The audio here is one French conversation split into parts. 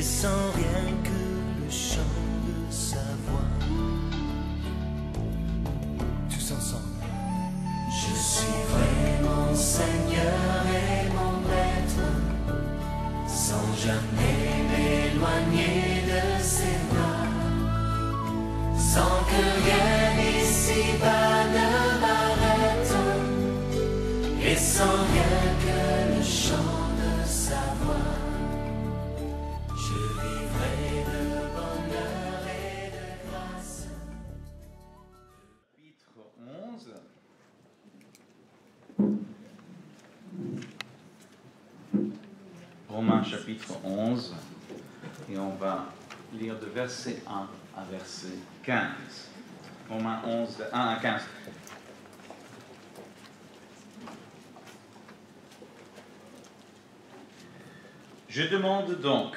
et sans rien que le chant de sa voix. Tous ensemble. Je suivrai mon Seigneur et mon Maître, sans jamais m'éloigner de ses bras, sans que rien ici-bas ne m'arrête, et sans rien que le chant de sa voix. Je vivrai de bonheur et de grâce. Chapitre 11. Romains chapitre 11, et on va lire de verset 1 à verset 15. Romains 11, de 1 à 15. Je demande donc,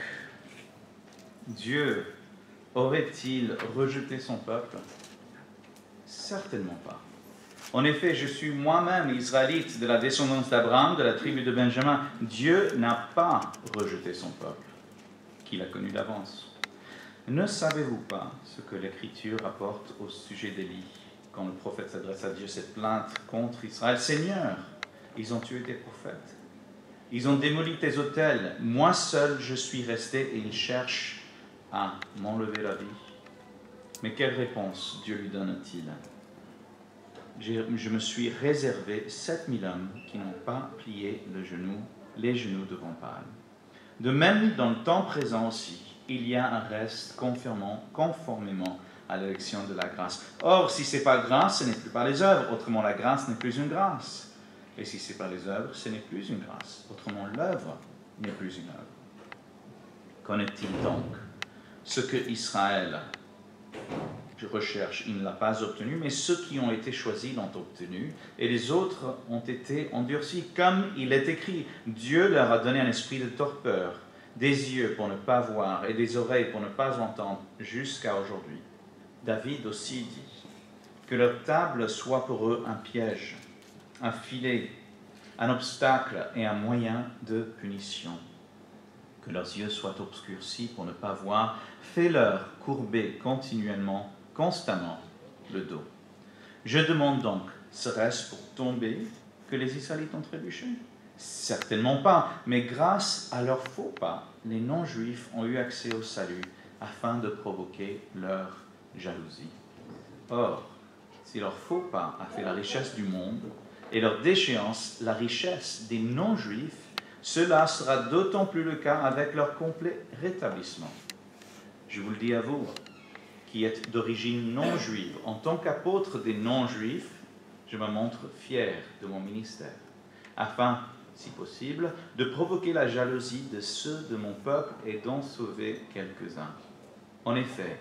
Dieu aurait-il rejeté son peuple? Certainement pas. En effet, je suis moi-même israélite de la descendance d'Abraham, de la tribu de Benjamin. Dieu n'a pas rejeté son peuple, qu'il a connu d'avance. Ne savez-vous pas ce que l'Écriture rapporte au sujet d'Élie, quand le prophète s'adresse à Dieu, cette plainte contre Israël? Seigneur, ils ont tué tes prophètes, ils ont démoli tes autels, moi seul je suis resté et ils cherchent à m'enlever la vie. Mais quelle réponse Dieu lui donne-t-il? Je me suis réservé 7000 hommes qui n'ont pas plié les genoux devant Baal. De même, dans le temps présent aussi, il y a un reste conformément à l'élection de la grâce. Or, si ce n'est pas grâce, ce n'est plus par les œuvres. Autrement, la grâce n'est plus une grâce. Et si c'est par les œuvres, ce n'est plus une grâce. Autrement, l'œuvre n'est plus une œuvre. Qu'en est-il donc? Ce que Israël recherche, il ne l'a pas obtenu, mais ceux qui ont été choisis l'ont obtenu, et les autres ont été endurcis. Comme il est écrit, Dieu leur a donné un esprit de torpeur, des yeux pour ne pas voir et des oreilles pour ne pas entendre, jusqu'à aujourd'hui. David aussi dit que leur table soit pour eux un piège, un filet, un obstacle et un moyen de punition. Que leurs yeux soient obscurcis pour ne pas voir, fais-leur courber continuellement, constamment le dos. Je demande donc, serait-ce pour tomber que les Israélites ont trébuché? Certainement pas, mais grâce à leurs faux pas, les non-juifs ont eu accès au salut afin de provoquer leur jalousie. Or, si leur faux pas a fait la richesse du monde et leur déchéance la richesse des non-juifs, cela sera d'autant plus le cas avec leur complet rétablissement. Je vous le dis à vous, qui êtes d'origine non-juive, en tant qu'apôtre des non-juifs, je me montre fier de mon ministère, afin, si possible, de provoquer la jalousie de ceux de mon peuple et d'en sauver quelques-uns. En effet,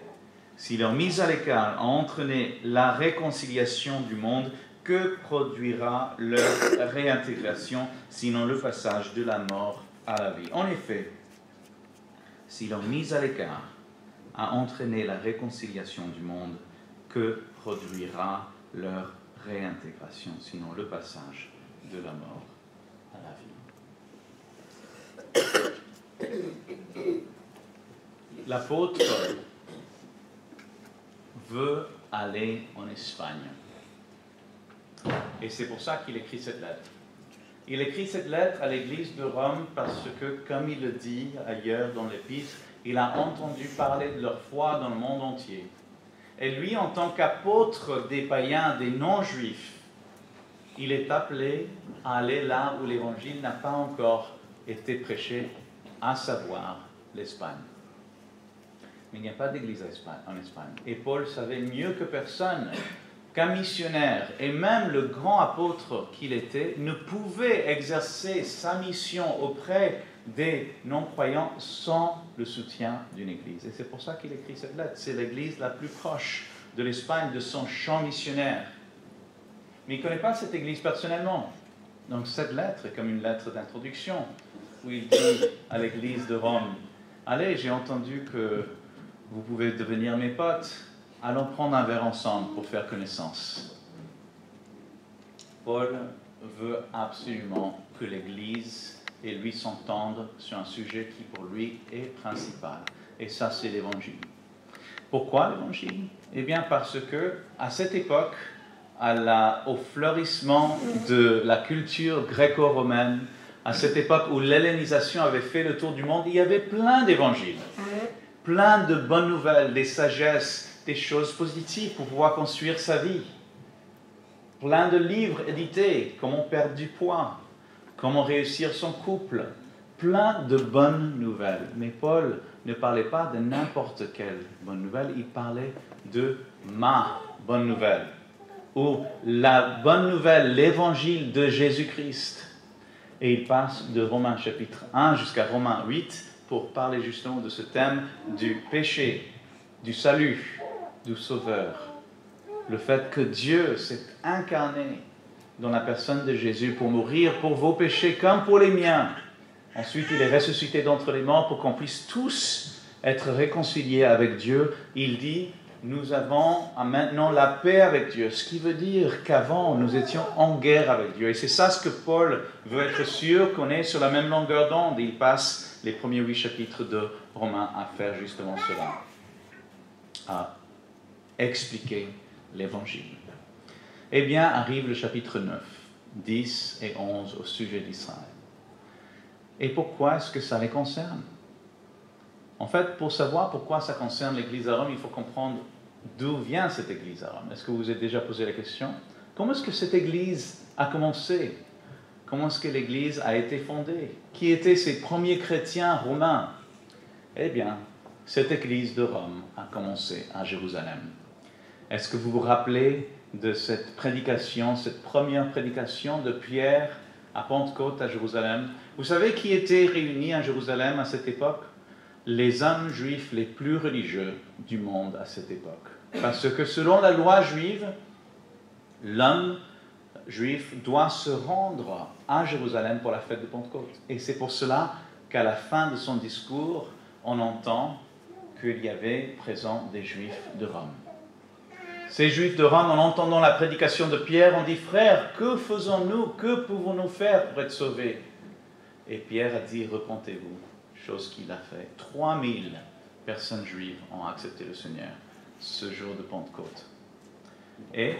si leur mise à l'écart a entraîné la réconciliation du monde, que produira leur réintégration, sinon le passage de la mort à la vie? En effet, si leur mise à l'écart a entraîné la réconciliation du monde, que produira leur réintégration, sinon le passage de la mort à la vie? L'apôtre veut aller en Espagne. Et c'est pour ça qu'il écrit cette lettre. Il écrit cette lettre à l'église de Rome parce que, comme il le dit ailleurs dans l'épître, il a entendu parler de leur foi dans le monde entier. Et lui, en tant qu'apôtre des païens, des non-juifs, il est appelé à aller là où l'évangile n'a pas encore été prêché, à savoir l'Espagne. Mais il n'y a pas d'église en Espagne. Et Paul savait mieux que personne qu'un missionnaire, et même le grand apôtre qu'il était, ne pouvait exercer sa mission auprès des non-croyants sans le soutien d'une église. Et c'est pour ça qu'il écrit cette lettre. C'est l'église la plus proche de l'Espagne, de son champ missionnaire. Mais il ne connaît pas cette église personnellement. Donc cette lettre est comme une lettre d'introduction, où il dit à l'église de Rome, « Allez, j'ai entendu que vous pouvez devenir mes potes. Allons prendre un verre ensemble pour faire connaissance. » Paul veut absolument que l'Église et lui s'entendre sur un sujet qui pour lui est principal. Et ça, c'est l'Évangile. Pourquoi l'Évangile? Eh bien parce que à cette époque, au fleurissement de la culture gréco-romaine, à cette époque où l'hellénisation avait fait le tour du monde, il y avait plein d'évangiles, plein de bonnes nouvelles, des sagesses, des choses positives pour pouvoir construire sa vie. Plein de livres édités, comment perdre du poids, comment réussir son couple, plein de bonnes nouvelles. Mais Paul ne parlait pas de n'importe quelle bonne nouvelle, il parlait de ma bonne nouvelle, ou la bonne nouvelle, l'évangile de Jésus-Christ. Et il passe de Romains chapitre 1 jusqu'à Romains 8 pour parler justement de ce thème du péché, du salut, du Sauveur. Le fait que Dieu s'est incarné dans la personne de Jésus pour mourir pour vos péchés comme pour les miens. Ensuite, il est ressuscité d'entre les morts pour qu'on puisse tous être réconciliés avec Dieu. Il dit, nous avons maintenant la paix avec Dieu, ce qui veut dire qu'avant, nous étions en guerre avec Dieu. Et c'est ça ce que Paul veut être sûr qu'on est sur la même longueur d'onde. Il passe les premiers 8 chapitres de Romains à faire justement cela, à expliquer l'Évangile. Eh bien, arrive le chapitre 9, 10 et 11 au sujet d'Israël. Et pourquoi est-ce que ça les concerne? En fait, pour savoir pourquoi ça concerne l'Église à Rome, il faut comprendre d'où vient cette Église à Rome. Est-ce que vous vous êtes déjà posé la question? Comment est-ce que cette Église a commencé? Comment est-ce que l'Église a été fondée? Qui étaient ces premiers chrétiens romains? Eh bien, cette Église de Rome a commencé à Jérusalem. Est-ce que vous vous rappelez de cette prédication, cette première prédication de Pierre à Pentecôte à Jérusalem? Vous savez qui était réuni à Jérusalem à cette époque? Les hommes juifs les plus religieux du monde à cette époque. Parce que selon la loi juive, l'homme juif doit se rendre à Jérusalem pour la fête de Pentecôte. Et c'est pour cela qu'à la fin de son discours, on entend qu'il y avait présent des juifs de Rome. Ces juifs de Rome, en entendant la prédication de Pierre, ont dit, frères, que faisons-nous, que pouvons-nous faire pour être sauvés? Et Pierre a dit, repentez-vous, chose qu'il a fait. 3000 personnes juives ont accepté le Seigneur ce jour de Pentecôte. Et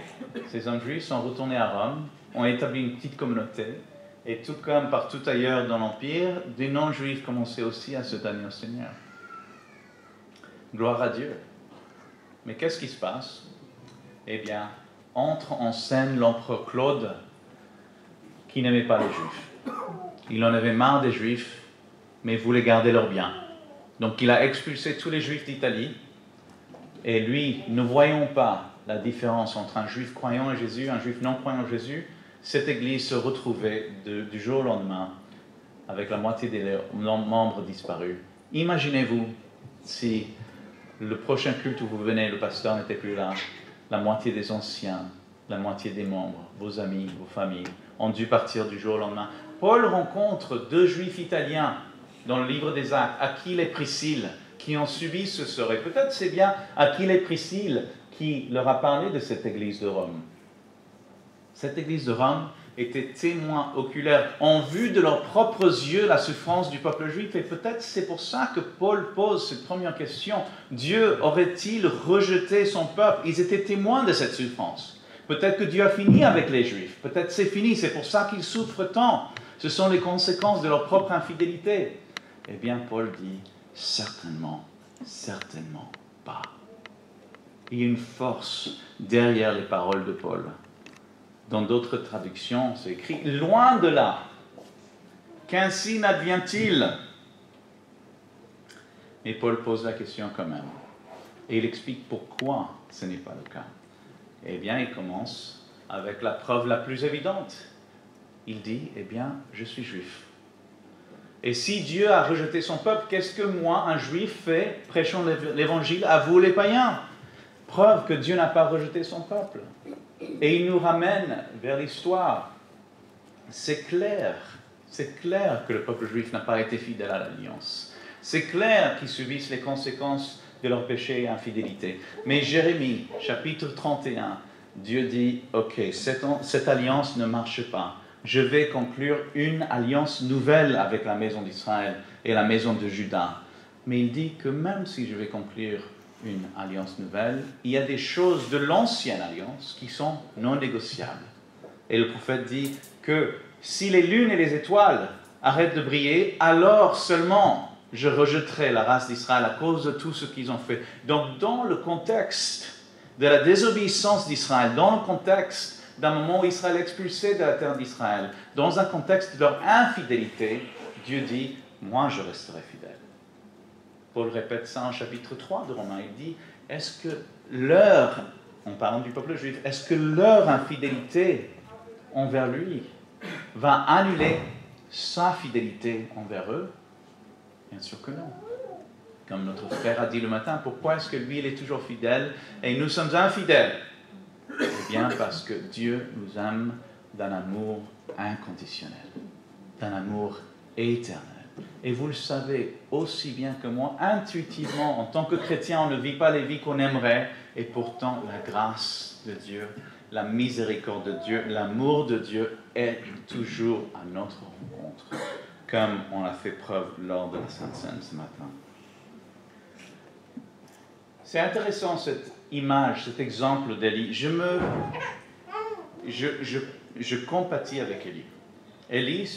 ces hommes juifs sont retournés à Rome, ont établi une petite communauté, et tout comme partout ailleurs dans l'Empire, des non-juifs commençaient aussi à se donner au Seigneur. Gloire à Dieu. Mais qu'est-ce qui se passe? Eh bien, entre en scène l'empereur Claude, qui n'aimait pas les Juifs. Il en avait marre des Juifs, mais voulait garder leurs biens. Donc il a expulsé tous les Juifs d'Italie, et lui, ne voyons pas la différence entre un Juif croyant en Jésus et un Juif non croyant en Jésus, cette Église se retrouvait du jour au lendemain avec la moitié des membres disparus. Imaginez-vous si le prochain culte où vous venez, le pasteur n'était plus là, la moitié des anciens, la moitié des membres, vos amis, vos familles, ont dû partir du jour au lendemain. Paul rencontre 2 Juifs italiens dans le livre des Actes, Aquile et Priscille, qui ont subi ce sort. Et peut-être c'est bien Aquile et Priscille qui leur a parlé de cette Église de Rome. Cette Église de Rome était témoin oculaire, en vue de leurs propres yeux, la souffrance du peuple juif. Et peut-être c'est pour ça que Paul pose cette première question. Dieu aurait-il rejeté son peuple? Ils étaient témoins de cette souffrance. Peut-être que Dieu a fini avec les Juifs. Peut-être c'est fini, c'est pour ça qu'ils souffrent tant. Ce sont les conséquences de leur propre infidélité. Eh bien, Paul dit, certainement, certainement pas. Il y a une force derrière les paroles de Paul. Dans d'autres traductions, c'est écrit « Loin de là, qu'ainsi n'advient-il » Mais Paul pose la question quand même. Et il explique pourquoi ce n'est pas le cas. Eh bien, il commence avec la preuve la plus évidente. Il dit « Eh bien, je suis juif. » Et si Dieu a rejeté son peuple, qu'est-ce que moi, un juif, fais, prêchant l'évangile à vous les païens? Preuve que Dieu n'a pas rejeté son peuple. Et il nous ramène vers l'histoire. C'est clair que le peuple juif n'a pas été fidèle à l'alliance. C'est clair qu'ils subissent les conséquences de leur péché et infidélité. Mais Jérémie, chapitre 31, Dieu dit, ok, cette alliance ne marche pas. je vais conclure une alliance nouvelle avec la maison d'Israël et la maison de Juda. Mais il dit que même si je vais conclure une alliance nouvelle, il y a des choses de l'ancienne alliance qui sont non négociables. Et le prophète dit que si les lunes et les étoiles arrêtent de briller, alors seulement je rejetterai la race d'Israël à cause de tout ce qu'ils ont fait. Donc dans le contexte de la désobéissance d'Israël, dans le contexte d'un moment où Israël est expulsé de la terre d'Israël, dans un contexte de leur infidélité, Dieu dit, moi je resterai fidèle. Paul répète ça en chapitre 3 de Romains. Il dit, est-ce que en parlant du peuple juif, est-ce que leur infidélité envers lui va annuler sa fidélité envers eux? Bien sûr que non. Comme notre frère a dit le matin, pourquoi est-ce que lui, il est toujours fidèle et nous sommes infidèles? Eh bien, parce que Dieu nous aime d'un amour inconditionnel, d'un amour éternel. Et vous le savez aussi bien que moi, intuitivement, en tant que chrétien, on ne vit pas les vies qu'on aimerait, et pourtant la grâce de Dieu, la miséricorde de Dieu, l'amour de Dieu est toujours à notre rencontre, comme on a fait preuve lors de la Sainte Seine ce matin. C'est intéressant cette image, cet exemple d'Élie. Je compatis avec Élie. Élie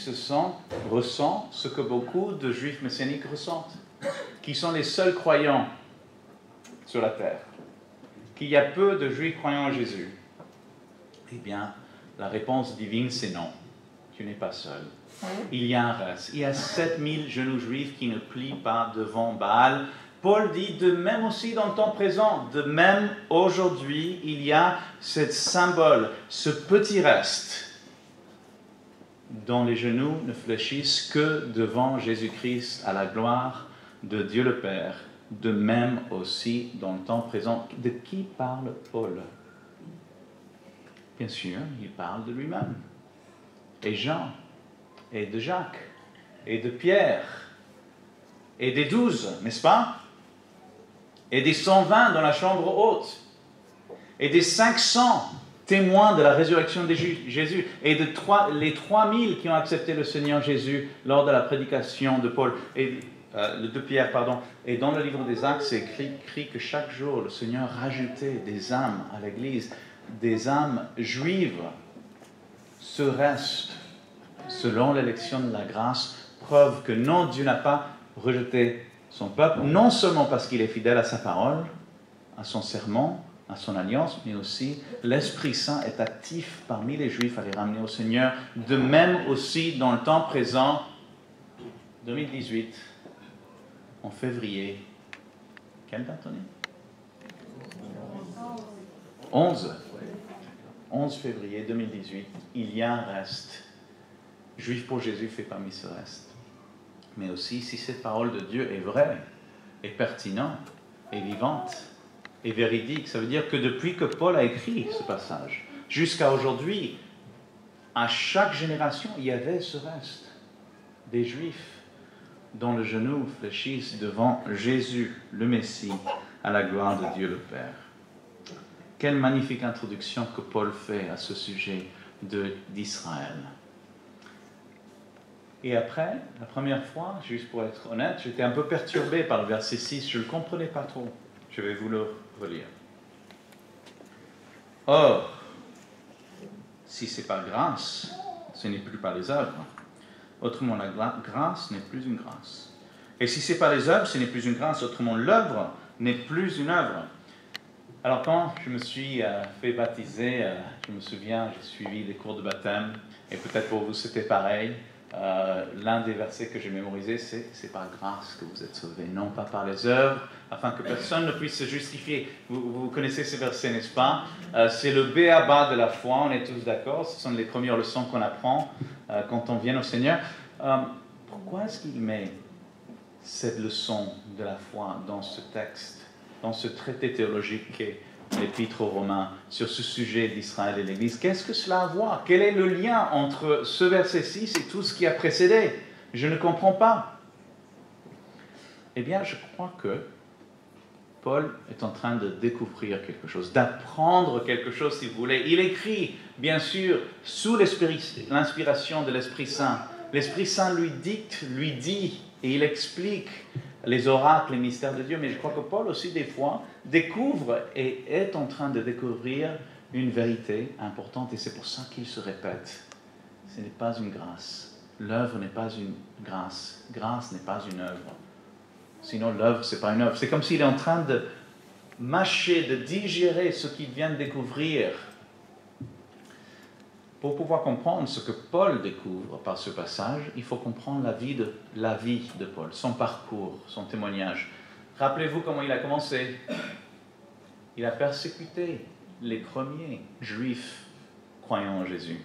ressent ce que beaucoup de juifs messianiques ressentent, qui sont les seuls croyants sur la terre, qu'il y a peu de juifs croyants en Jésus. Eh bien, la réponse divine, c'est non. Tu n'es pas seul. Il y a un reste. Il y a 7000 genoux juifs qui ne plient pas devant Baal. Paul dit de même aussi dans le temps présent, de même aujourd'hui, il y a ce symbole, ce petit reste dont les genoux ne fléchissent que devant Jésus-Christ à la gloire de Dieu le Père, de même aussi dans le temps présent. De qui parle Paul? Bien sûr, il parle de lui-même, et Jean, et de Jacques, et de Pierre, et des 12, n'est-ce pas? Et des 120 dans la chambre haute, et des 500 témoins de la résurrection de Jésus, et les 3000 qui ont accepté le Seigneur Jésus lors de la prédication de Paul, de Pierre, pardon. Et dans le livre des Actes, c'est écrit que chaque jour, le Seigneur rajoutait des âmes à l'Église, des âmes juives. Ce reste, selon l'élection de la grâce, preuve que non, Dieu n'a pas rejeté son peuple, non seulement parce qu'il est fidèle à sa parole, à son serment, à son alliance, mais aussi l'Esprit Saint est actif parmi les Juifs à les ramener au Seigneur. De même aussi dans le temps présent, 2018, en février, quelle date on est? 11 février 2018, il y a un reste. Juif pour Jésus fait parmi ce reste. Mais aussi, si cette parole de Dieu est vraie, est pertinente, est vivante, et véridique, ça veut dire que depuis que Paul a écrit ce passage, jusqu'à aujourd'hui, à chaque génération, il y avait ce reste des Juifs dont le genou fléchisse devant Jésus, le Messie, à la gloire de Dieu le Père. Quelle magnifique introduction que Paul fait à ce sujet d'Israël. Et après, la première fois, juste pour être honnête, j'étais un peu perturbé par le verset 6, je ne le comprenais pas trop. Je vais vous le relire. Or, si c'est par grâce, ce n'est plus par les œuvres. Autrement, la grâce n'est plus une grâce. Et si c'est par les œuvres, ce n'est plus une grâce. Autrement, l'œuvre n'est plus une œuvre. Alors, quand je me suis fait baptiser, je me souviens, j'ai suivi les cours de baptême, et peut-être pour vous c'était pareil. L'un des versets que j'ai mémorisé, c'est par grâce que vous êtes sauvés, non pas par les œuvres, afin que personne ne puisse se justifier. Vous connaissez ces versets, n'est-ce pas? C'est le b.a.-ba de la foi, on est tous d'accord. Ce sont les premières leçons qu'on apprend quand on vient au Seigneur. Pourquoi est-ce qu'il met cette leçon de la foi dans ce texte, dans ce traité théologique qu'est l'Épître aux Romains, sur ce sujet d'Israël et l'Église? Qu'est-ce que cela a à voir? Quel est le lien entre ce verset 6 et tout ce qui a précédé? Je ne comprends pas. Eh bien, je crois que Paul est en train de découvrir quelque chose, d'apprendre quelque chose, si vous voulez. Il écrit, bien sûr, sous l'inspiration de l'Esprit Saint. L'Esprit Saint lui dicte, lui dit, et il explique les oracles, les mystères de Dieu. Mais je crois que Paul aussi, des fois, découvre et est en train de découvrir une vérité importante. Et c'est pour ça qu'il se répète. Ce n'est pas une grâce. L'œuvre n'est pas une grâce. Grâce n'est pas une œuvre. Sinon, l'œuvre, ce n'est pas une œuvre. C'est comme s'il est en train de mâcher, de digérer ce qu'il vient de découvrir. Pour pouvoir comprendre ce que Paul découvre par ce passage, il faut comprendre la vie de Paul, son parcours, son témoignage. Rappelez-vous comment il a commencé. Il a persécuté les premiers juifs croyant en Jésus.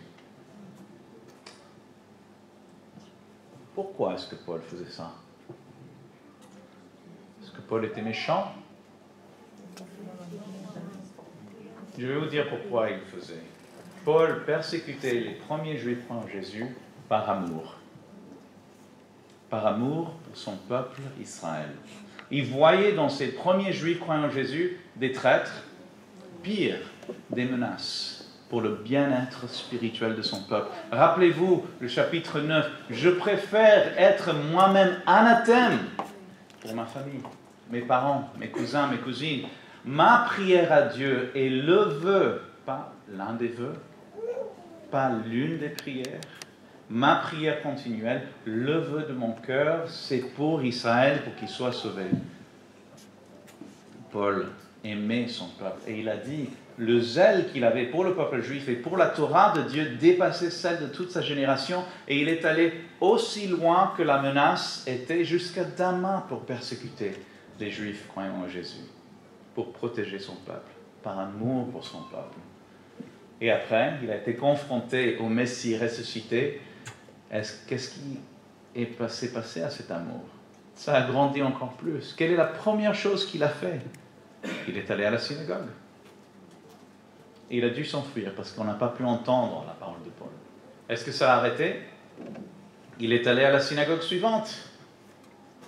Pourquoi est-ce que Paul faisait ça? Est-ce que Paul était méchant? Je vais vous dire pourquoi il le faisait. Paul persécutait les premiers juifs croyant en Jésus par amour. Par amour pour son peuple Israël. Il voyait dans ces premiers juifs croyant en Jésus des traîtres, pire, des menaces pour le bien-être spirituel de son peuple. Rappelez-vous le chapitre 9. Je préfère être moi-même anathème pour ma famille, mes parents, mes cousins, mes cousines. Ma prière à Dieu est le vœu, pas l'un des vœux, pas l'une des prières. Ma prière continuelle, le vœu de mon cœur, c'est pour Israël, pour qu'il soit sauvé. Paul aimait son peuple et il a dit, le zèle qu'il avait pour le peuple juif et pour la Torah de Dieu dépassait celle de toute sa génération et il est allé aussi loin que la menace était jusqu'à Damas pour persécuter les juifs croyant en Jésus, pour protéger son peuple, par amour pour son peuple. Et après, il a été confronté au Messie ressuscité. Qu'est-ce qui s'est passé à cet amour? Ça a grandi encore plus. Quelle est la première chose qu'il a fait? Il est allé à la synagogue. Et il a dû s'enfuir parce qu'on n'a pas pu entendre la parole de Paul. Est-ce que ça a arrêté? Il est allé à la synagogue suivante.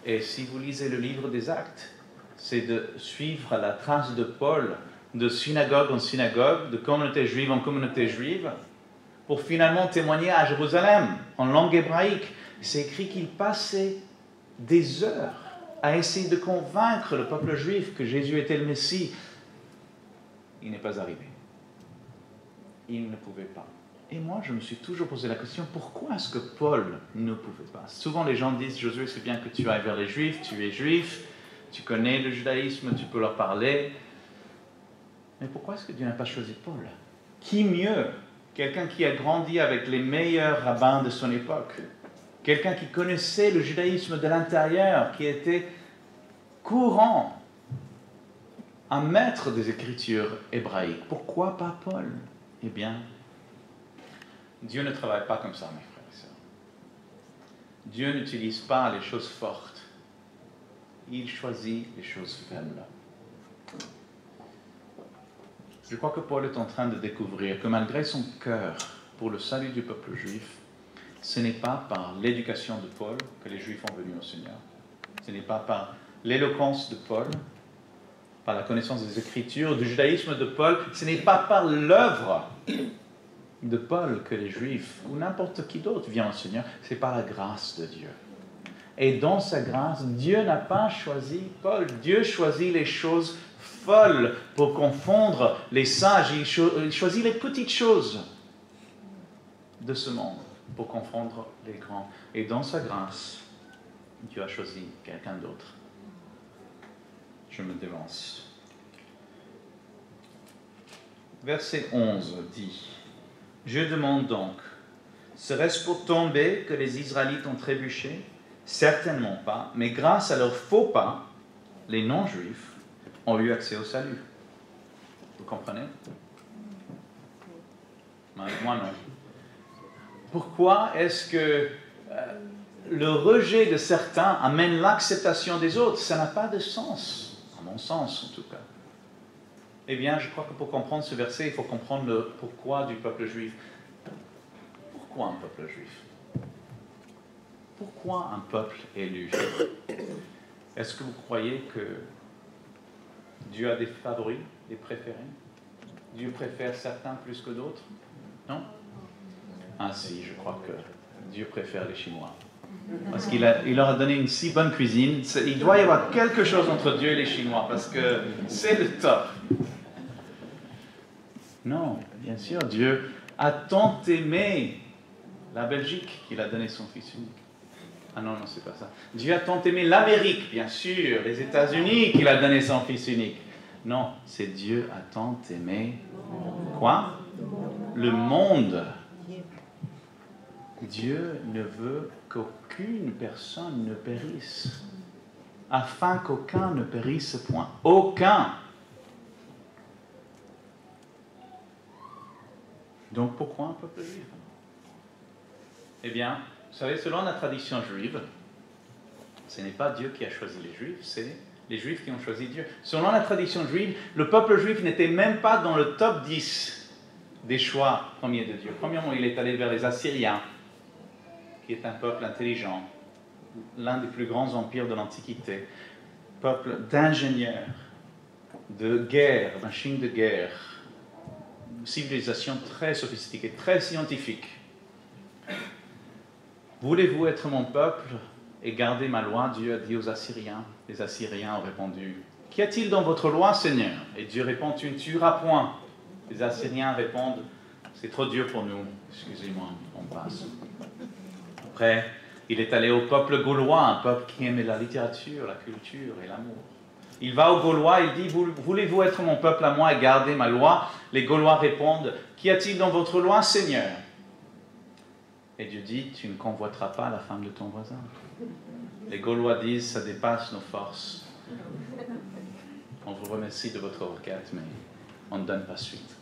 Et si vous lisez le livre des Actes, c'est de suivre la trace de Paul, de synagogue en synagogue, de communauté juive en communauté juive, pour finalement témoigner à Jérusalem, en langue hébraïque. C'est écrit qu'il passait des heures à essayer de convaincre le peuple juif que Jésus était le Messie. Il n'est pas arrivé. Il ne pouvait pas. Et moi, je me suis toujours posé la question, pourquoi est-ce que Paul ne pouvait pas? Souvent, les gens disent, Josué, c'est bien que tu ailles vers les Juifs, tu es juif, tu connais le judaïsme, tu peux leur parler. Mais pourquoi est-ce que Dieu n'a pas choisi Paul? Qui mieux? Quelqu'un qui a grandi avec les meilleurs rabbins de son époque. Quelqu'un qui connaissait le judaïsme de l'intérieur, qui était courant, un maître des écritures hébraïques. Pourquoi pas Paul? Eh bien, Dieu ne travaille pas comme ça, mes frères et sœurs. Dieu n'utilise pas les choses fortes. Il choisit les choses faibles. Je crois que Paul est en train de découvrir que malgré son cœur pour le salut du peuple juif, ce n'est pas par l'éducation de Paul que les Juifs ont venu au Seigneur. Ce n'est pas par l'éloquence de Paul, par la connaissance des Écritures, du judaïsme de Paul. Ce n'est pas par l'œuvre de Paul que les Juifs, ou n'importe qui d'autre, vient au Seigneur. C'est par la grâce de Dieu. Et dans sa grâce, Dieu n'a pas choisi Paul. Dieu choisit les choses folles pour confondre les sages. Il choisit les petites choses de ce monde pour confondre les grands. Et dans sa grâce, Dieu a choisi quelqu'un d'autre. Je me dévance. Verset 11 dit, « Je demande donc, serait-ce pour tomber que les Israélites ont trébuché? Certainement pas, mais grâce à leur faux pas, les non-juifs ont eu accès au salut. » Vous comprenez? Moi non. Pourquoi est-ce que le rejet de certains amène l'acceptation des autres? Ça n'a pas de sens, à mon sens en tout cas. Eh bien, je crois que pour comprendre ce verset, il faut comprendre le pourquoi du peuple juif. Pourquoi un peuple juif? Pourquoi un peuple élu? Est-ce que vous croyez que Dieu a des favoris, des préférés? Dieu préfère certains plus que d'autres? Non? Ah si, je crois que Dieu préfère les Chinois. Parce qu'il leur a donné une si bonne cuisine. Il doit y avoir quelque chose entre Dieu et les Chinois, parce que c'est le top. Non, bien sûr, Dieu a tant aimé la Belgique qu'il a donné son Fils unique. Ah non, non, c'est pas ça. Dieu a tant aimé l'Amérique, bien sûr, les États-Unis qu'il a donné son Fils unique. Non, c'est Dieu a tant aimé quoi? Le monde. Dieu ne veut qu'aucune personne ne périsse, afin qu'aucun ne périsse point. Aucun. Donc pourquoi un peuple juif? Eh bien, vous savez, selon la tradition juive, ce n'est pas Dieu qui a choisi les Juifs, c'est les Juifs qui ont choisi Dieu. Selon la tradition juive, le peuple juif n'était même pas dans le top 10 des choix premiers de Dieu. Premièrement, il est allé vers les Assyriens, qui est un peuple intelligent, l'un des plus grands empires de l'Antiquité, peuple d'ingénieurs, de guerre, machines de guerre, civilisation très sophistiquée, très scientifique. Voulez-vous être mon peuple et garder ma loi? Dieu a dit aux Assyriens. Les Assyriens ont répondu, qu'y a-t-il dans votre loi, Seigneur? Et Dieu répond, tu ne tueras point. Les Assyriens répondent, c'est trop dur pour nous. Excusez-moi, on passe. Après, il est allé au peuple gaulois, un peuple qui aimait la littérature, la culture et l'amour. Il va aux Gaulois, il dit, voulez-vous être mon peuple à moi et garder ma loi? Les Gaulois répondent, qu'y a-t-il dans votre loi, Seigneur? Et Dieu dit, tu ne convoiteras pas la femme de ton voisin. Les Gaulois disent, ça dépasse nos forces. On vous remercie de votre requête, mais on ne donne pas suite.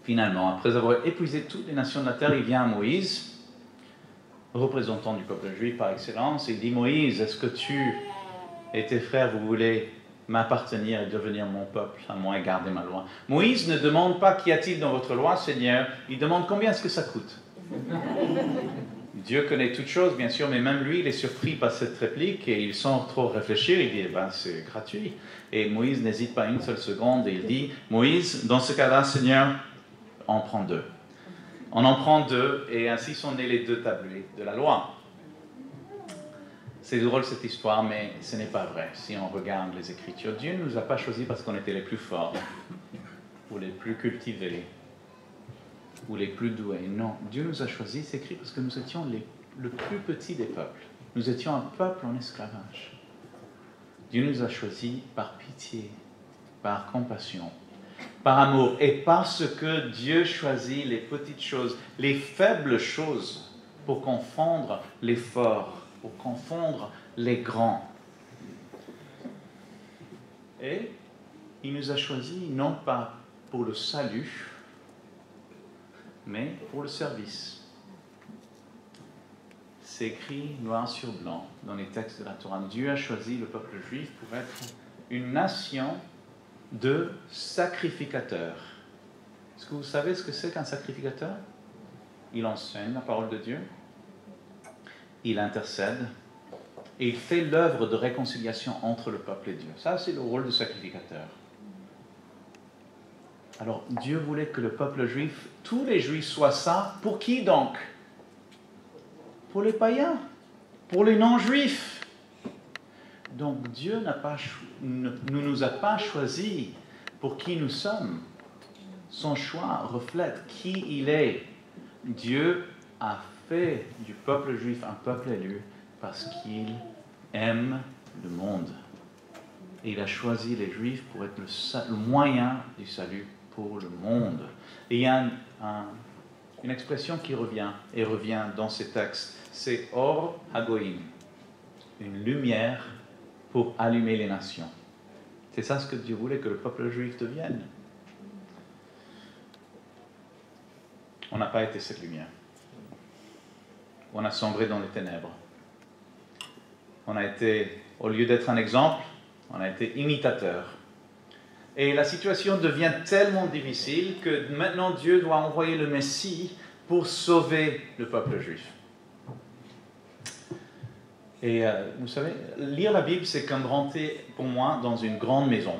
Finalement, après avoir épuisé toutes les nations de la terre, il vient à Moïse, représentant du peuple juif par excellence, et il dit, Moïse, est-ce que tu et tes frères, vous voulez m'appartenir et devenir mon peuple, à moi et garder ma loi? Moïse ne demande pas qu'y a-t-il dans votre loi, Seigneur, il demande combien est-ce que ça coûte. Dieu connaît toutes choses, bien sûr, mais même lui, il est surpris par cette réplique et il sans trop réfléchir, il dit, eh ben, c'est gratuit. Et Moïse n'hésite pas une seule seconde et il dit, Moïse, dans ce cas-là, Seigneur, on prend 2. On en prend 2 et ainsi sont nés les 2 tablets de la loi. C'est drôle cette histoire, mais ce n'est pas vrai si on regarde les Écritures. Dieu ne nous a pas choisis parce qu'on était les plus forts, ou les plus cultivés, ou les plus doués. Non, Dieu nous a choisis, c'est écrit, parce que nous étions le plus petit des peuples. Nous étions un peuple en esclavage. Dieu nous a choisis par pitié, par compassion, par amour. Et parce que Dieu choisit les petites choses, les faibles choses, pour confondre les forts, pour confondre les grands. Et il nous a choisis non pas pour le salut, mais pour le service. C'est écrit noir sur blanc dans les textes de la Torah. Dieu a choisi le peuple juif pour être une nation de sacrificateurs. Est-ce que vous savez ce que c'est qu'un sacrificateur? Il enseigne la parole de Dieu, il intercède, et il fait l'œuvre de réconciliation entre le peuple et Dieu. Ça, c'est le rôle du sacrificateur. Alors, Dieu voulait que le peuple juif, tous les juifs soient ça. Pour qui donc? Pour les païens, pour les non-juifs. Donc, Dieu ne nous a pas choisis pour qui nous sommes. Son choix reflète qui il est. Dieu a fait du peuple juif un peuple élu parce qu'il aime le monde. Et il a choisi les Juifs pour être le moyen du salut pour le monde. Et il y a une expression qui revient dans ces textes. C'est Or Hagoïm, une lumière pour allumer les nations. C'est ça ce que Dieu voulait que le peuple juif devienne. On n'a pas été cette lumière. On a sombré dans les ténèbres. On a été, au lieu d'être un exemple, on a été imitateur. Et la situation devient tellement difficile que maintenant Dieu doit envoyer le Messie pour sauver le peuple juif. Et vous savez, lire la Bible, c'est comme rentrer pour moi dans une grande maison,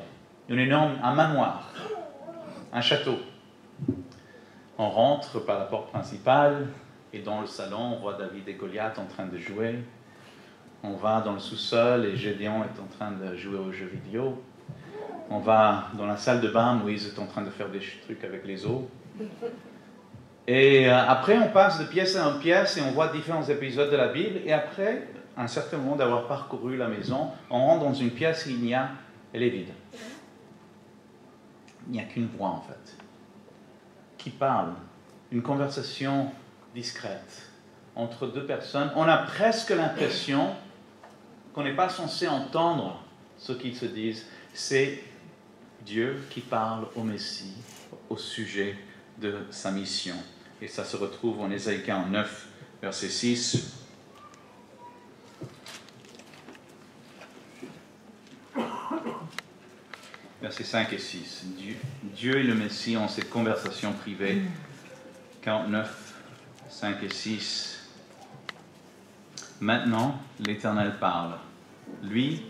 un manoir, un château. On rentre par la porte principale et dans le salon, on voit David et Goliath en train de jouer. On va dans le sous-sol et Gédéon est en train de jouer aux jeux vidéo. On va dans la salle de bain, Moïse est en train de faire des trucs avec les eaux. Et après, on passe de pièce en pièce et on voit différents épisodes de la Bible. Et après, à un certain moment d'avoir parcouru la maison, on rentre dans une pièce et elle est vide. Il n'y a qu'une voix en fait, qui parle, une conversation discrète entre deux personnes. On a presque l'impression qu'on n'est pas censé entendre ce qu'ils se disent. C'est Dieu qui parle au Messie au sujet de sa mission. Et ça se retrouve en Ésaïe 49, verset 6. Versets 5 et 6. Dieu et le Messie ont cette conversation privée. 49, 5 et 6. Maintenant, l'Éternel parle. Lui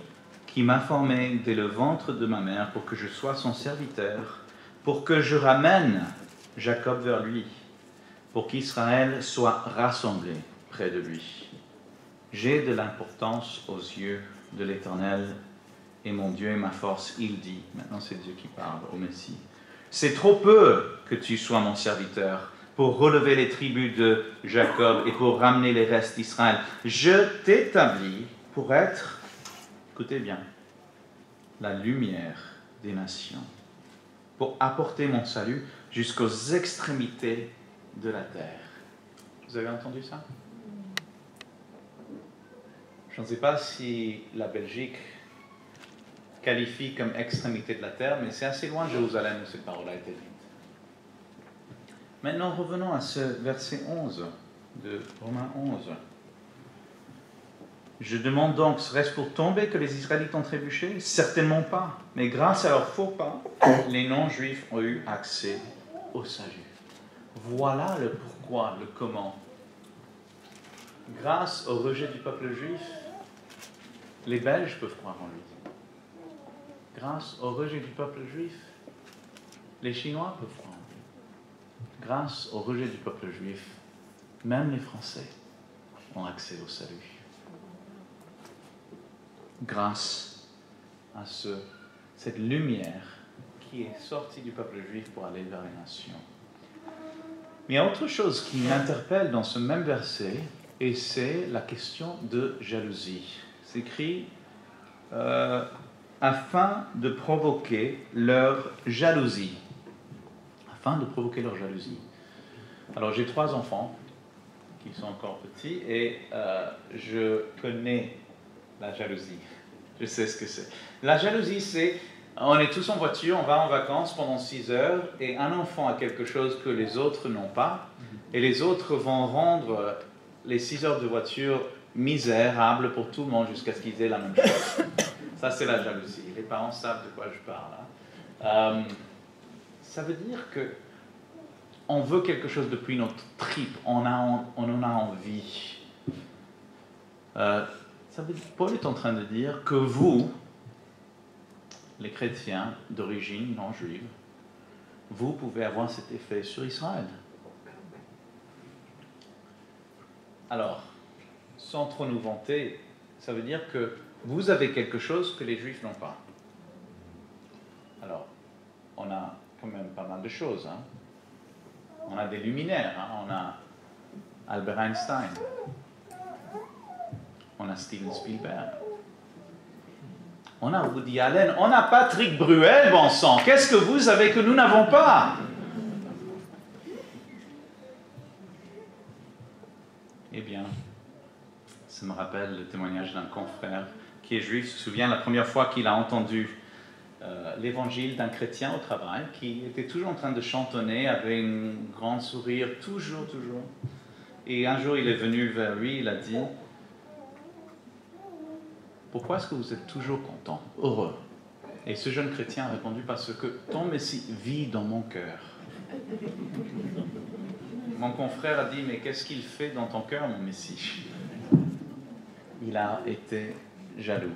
qui m'a formé dès le ventre de ma mère pour que je sois son serviteur, pour que je ramène Jacob vers lui, pour qu'Israël soit rassemblé près de lui. J'ai de l'importance aux yeux de l'Éternel, et mon Dieu est ma force, il dit. Maintenant, c'est Dieu qui parle au Messie. C'est trop peu que tu sois mon serviteur pour relever les tribus de Jacob et pour ramener les restes d'Israël. Je t'établis pour être, écoutez bien, la lumière des nations, pour apporter mon salut jusqu'aux extrémités de la terre. Vous avez entendu ça? Je ne sais pas si la Belgique qualifie comme extrémité de la terre, mais c'est assez loin de Jérusalem où cette parole a été dite. Maintenant, revenons à ce verset 11 de Romains 11. Je demande donc, serait-ce pour tomber que les Israélites ont trébuché? Certainement pas. Mais grâce à leur faux pas, les non-juifs ont eu accès au salut. Voilà le pourquoi, le comment. Grâce au rejet du peuple juif, les Belges peuvent croire en lui. Grâce au rejet du peuple juif, les Chinois peuvent croire en lui. Grâce au rejet du peuple juif, même les Français ont accès au salut. Grâce à cette lumière qui est sortie du peuple juif pour aller vers les nations. Mais il y a autre chose qui m'interpelle dans ce même verset, et c'est la question de jalousie. C'est écrit afin de provoquer leur jalousie. Afin de provoquer leur jalousie. Alors j'ai 3 enfants qui sont encore petits et je connais la jalousie. Je sais ce que c'est. La jalousie, c'est, on est tous en voiture, on va en vacances pendant 6 heures et un enfant a quelque chose que les autres n'ont pas et les autres vont rendre les 6 heures de voiture misérables pour tout le monde jusqu'à ce qu'ils aient la même chose. Ça, c'est la jalousie. Les parents savent de quoi je parle. Ça veut dire que on veut quelque chose depuis notre tripe, on en a envie. Paul est en train de dire que vous, les chrétiens d'origine non juive, vous pouvez avoir cet effet sur Israël. Alors, sans trop nous vanter, ça veut dire que vous avez quelque chose que les juifs n'ont pas. Alors, on a quand même pas mal de choses. Hein. On a des luminaires, hein. On a Albert Einstein. On a Steven Spielberg. On a Woody Allen. On a Patrick Bruel, bon sang. Qu'est-ce que vous avez que nous n'avons pas? Eh bien, ça me rappelle le témoignage d'un confrère qui est juif. Se souvient la première fois qu'il a entendu l'évangile d'un chrétien au travail, qui était toujours en train de chantonner avec un grand sourire, toujours. Et un jour, il est venu vers lui, il a dit: pourquoi est-ce que vous êtes toujours content, heureux? Et ce jeune chrétien a répondu: parce que ton Messie vit dans mon cœur. Mon confrère a dit: mais qu'est-ce qu'il fait dans ton cœur, mon Messie? il a été jaloux.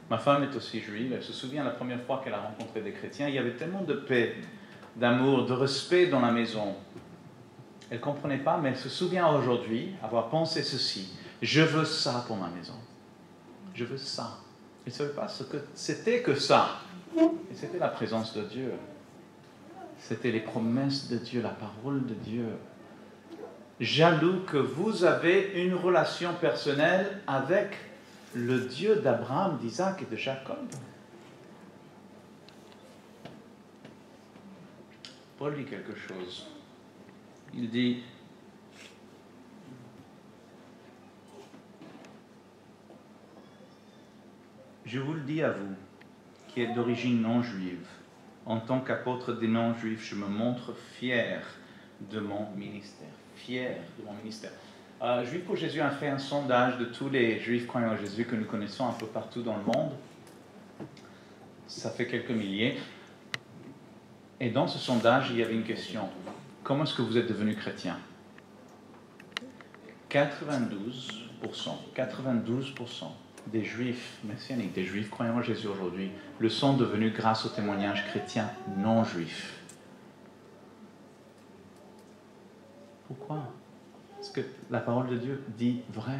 Ma femme est aussi juive, elle se souvient la première fois qu'elle a rencontré des chrétiens, il y avait tellement de paix, d'amour, de respect dans la maison. Elle ne comprenait pas, mais elle se souvient aujourd'hui avoir pensé ceci: je veux ça pour ma maison. Je veux ça. Elle ne savait pas ce que c'était que ça. Et c'était la présence de Dieu. C'était les promesses de Dieu, la parole de Dieu. Jaloux que vous avez une relation personnelle avec le Dieu d'Abraham, d'Isaac et de Jacob. Paul dit quelque chose. Il dit: je vous le dis à vous, qui êtes d'origine non juive, en tant qu'apôtre des non-juifs, je me montre fier de mon ministère. Fier de mon ministère. Juifs pour Jésus a fait un sondage de tous les juifs croyants en Jésus que nous connaissons un peu partout dans le monde. Ça fait quelques milliers. Et dans ce sondage, il y avait une question: comment est-ce que vous êtes devenu chrétien? 92% des juifs messianiques, des juifs croyant en Jésus aujourd'hui, le sont devenus grâce au témoignage chrétien non juif. Pourquoi? Parce que la parole de Dieu dit vrai.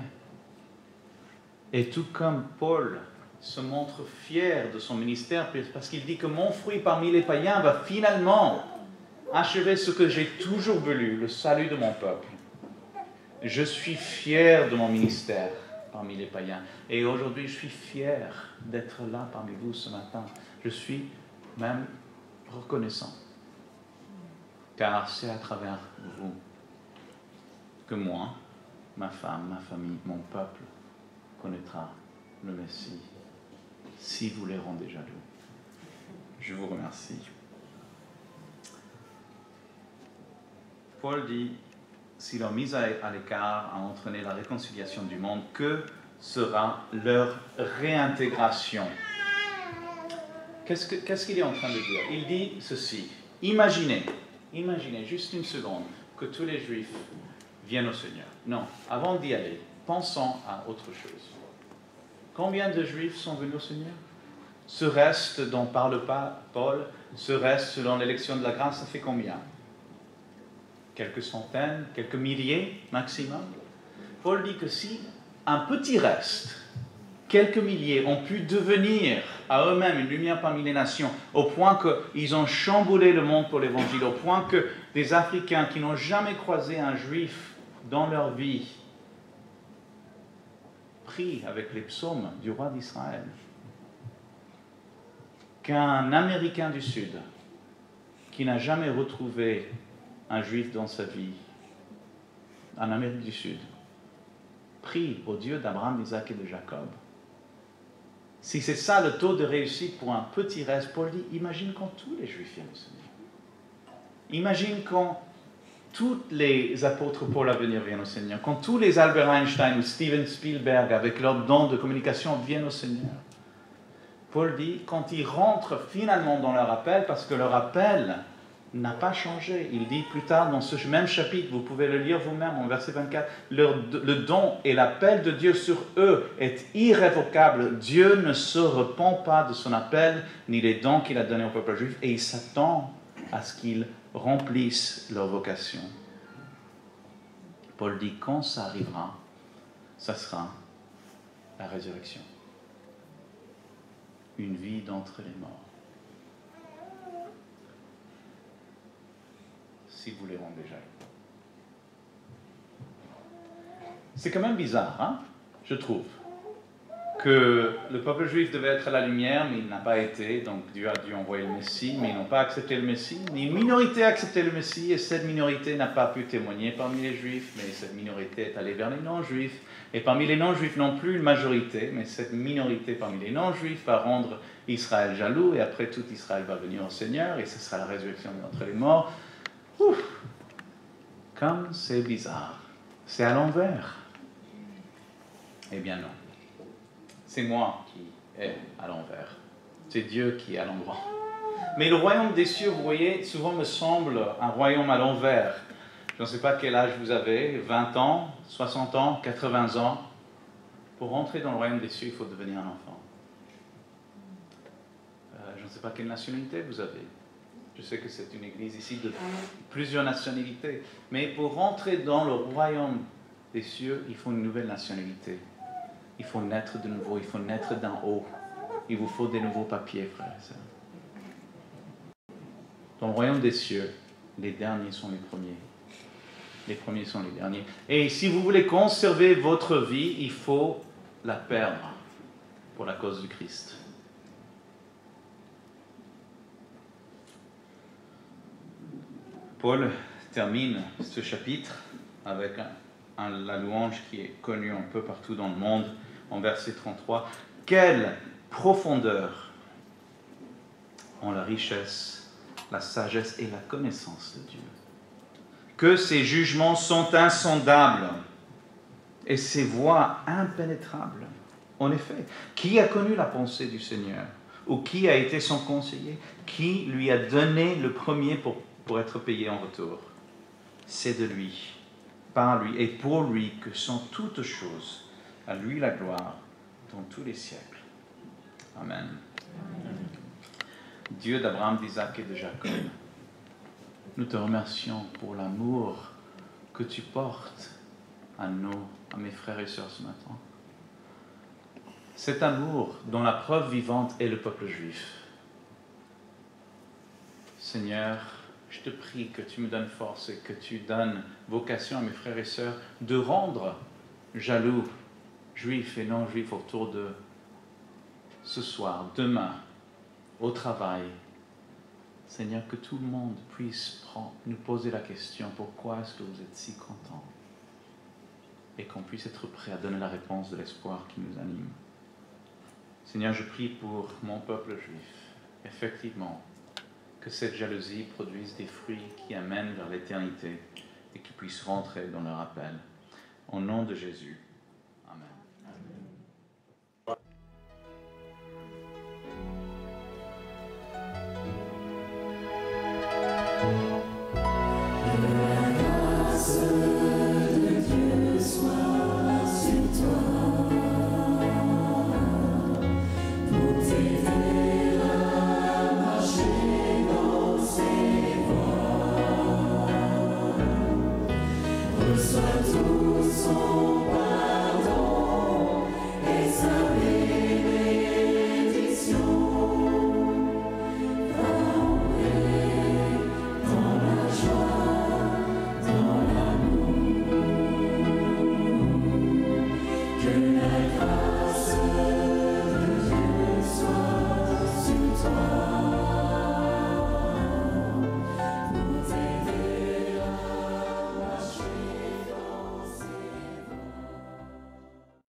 Et tout comme Paul se montre fier de son ministère, parce qu'il dit que mon fruit parmi les païens va finalement achever ce que j'ai toujours voulu, le salut de mon peuple. Je suis fier de mon ministère parmi les païens. Et aujourd'hui, je suis fier d'être là parmi vous ce matin. Je suis même reconnaissant. Car c'est à travers vous que moi, ma femme, ma famille, mon peuple connaîtra le Messie, si vous les rendez jaloux. Je vous remercie. Paul dit: si leur mise à l'écart a entraîné la réconciliation du monde, que sera leur réintégration? Qu'est-ce qu'il est en train de dire? Il dit ceci: imaginez juste une seconde que tous les Juifs viennent au Seigneur. Non, avant d'y aller, pensons à autre chose. Combien de Juifs sont venus au Seigneur? Ce reste dont parle pas Paul, ce reste selon l'élection de la grâce, ça fait combien? Quelques centaines, quelques milliers maximum. Paul dit que si un petit reste, quelques milliers, ont pu devenir à eux-mêmes une lumière parmi les nations, au point qu'ils ont chamboulé le monde pour l'évangile, au point que des Africains qui n'ont jamais croisé un Juif dans leur vie prient avec les psaumes du roi d'Israël, qu'un Américain du Sud qui n'a jamais retrouvé un Juif dans sa vie, en Amérique du Sud, prie au Dieu d'Abraham, d'Isaac et de Jacob. Si c'est ça le taux de réussite pour un petit reste, Paul dit: imagine quand tous les Juifs viennent au Seigneur. Imagine quand tous les apôtres pour l'avenir viennent au Seigneur, quand tous les Albert Einstein ou Steven Spielberg, avec leur don de communication, viennent au Seigneur. Paul dit, quand ils rentrent finalement dans leur appel, parce que leur appel n'a pas changé. Il dit plus tard dans ce même chapitre, vous pouvez le lire vous-même en verset 24, le don et l'appel de Dieu sur eux est irrévocable. Dieu ne se repent pas de son appel, ni des dons qu'il a donnés au peuple juif, et il s'attend à ce qu'ils remplissent leur vocation. Paul dit, quand ça arrivera, ça sera la résurrection. Une vie d'entre les morts. Si vous les rendez jaloux. C'est quand même bizarre, hein, je trouve, que le peuple juif devait être la lumière, mais il n'a pas été, donc Dieu a dû envoyer le Messie, mais ils n'ont pas accepté le Messie, ni une minorité a accepté le Messie, et cette minorité n'a pas pu témoigner parmi les Juifs, mais cette minorité est allée vers les non-Juifs, et parmi les non-Juifs non plus une majorité, mais cette minorité parmi les non-Juifs va rendre Israël jaloux, et après tout Israël va venir au Seigneur, et ce sera la résurrection d'entre les morts. Ouf, comme c'est bizarre, c'est à l'envers. Eh bien non. C'est moi qui est à l'envers. C'est Dieu qui est à l'endroit. Mais le royaume des cieux, vous voyez, souvent me semble un royaume à l'envers. Je ne sais pas quel âge vous avez, 20 ans, 60 ans, 80 ans. Pour rentrer dans le royaume des cieux, il faut devenir un enfant. Je ne sais pas quelle nationalité vous avez. Je sais que c'est une église ici de plusieurs nationalités. Mais pour rentrer dans le royaume des cieux, il faut une nouvelle nationalité. Il faut naître de nouveau, il faut naître d'en haut. Il vous faut des nouveaux papiers, frères et sœurs. Dans le royaume des cieux, les derniers sont les premiers. Les premiers sont les derniers. Et si vous voulez conserver votre vie, il faut la perdre pour la cause du Christ. Paul termine ce chapitre avec la louange qui est connue un peu partout dans le monde, en verset 33. Quelle profondeur ont la richesse, la sagesse et la connaissance de Dieu. Que ses jugements sont insondables et ses voies impénétrables. En effet, qui a connu la pensée du Seigneur? Ou qui a été son conseiller? Qui lui a donné le premier pour être payé en retour? C'est de lui, par lui et pour lui que sont toutes choses. À lui la gloire dans tous les siècles. Amen. Dieu d'Abraham, d'Isaac et de Jacob, nous te remercions pour l'amour que tu portes à mes frères et sœurs ce matin. Cet amour dont la preuve vivante est le peuple juif. Seigneur, je te prie que tu me donnes force et que tu donnes vocation à mes frères et sœurs de rendre jaloux, juifs et non-juifs autour d'eux, ce soir, demain, au travail. Seigneur, que tout le monde puisse nous poser la question, pourquoi est-ce que vous êtes si contents? Et qu'on puisse être prêt à donner la réponse de l'espoir qui nous anime. Seigneur, je prie pour mon peuple juif, effectivement, que cette jalousie produise des fruits qui amènent vers l'éternité et qu'ils puissent rentrer dans leur appel. Au nom de Jésus.